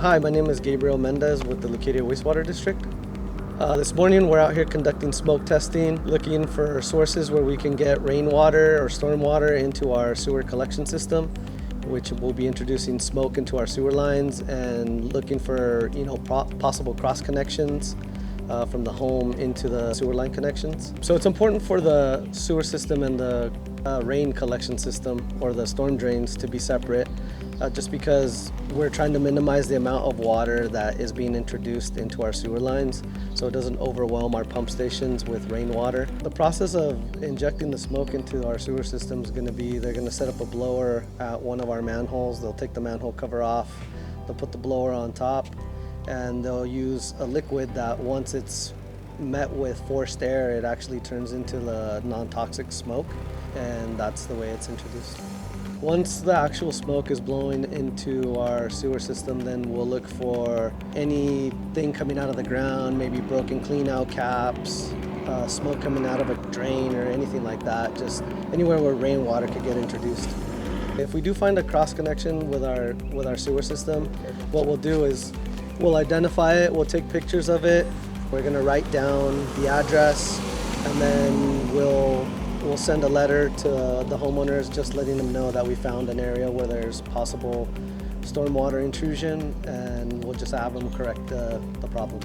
Hi, my name is Gabriel Mendez with the Leucadia Wastewater District. This morning we're out here conducting smoke testing, looking for sources where we can get rainwater or stormwater into our sewer collection system, which will be introducing smoke into our sewer lines and looking for possible cross connections from the home into the sewer line connections. So it's important for the sewer system and the rain collection system or the storm drains to be separate, just because we're trying to minimize the amount of water that is being introduced into our sewer lines so it doesn't overwhelm our pump stations with rainwater. The process of injecting the smoke into our sewer system is going to be, they're going to set up a blower at one of our manholes. They'll take the manhole cover off, they'll put the blower on top, and they'll use a liquid that once it's met with forced air, it actually turns into the non-toxic smoke, and that's the way it's introduced. Once the actual smoke is blowing into our sewer system, then we'll look for anything coming out of the ground, maybe broken clean-out caps, smoke coming out of a drain or anything like that, just anywhere where rainwater could get introduced. If we do find a cross connection with our sewer system, what we'll do is we'll identify it, we'll take pictures of it, we're going to write down the address, and then we'll send a letter to the homeowners just letting them know that we found an area where there's possible stormwater intrusion, and we'll just have them correct the problem.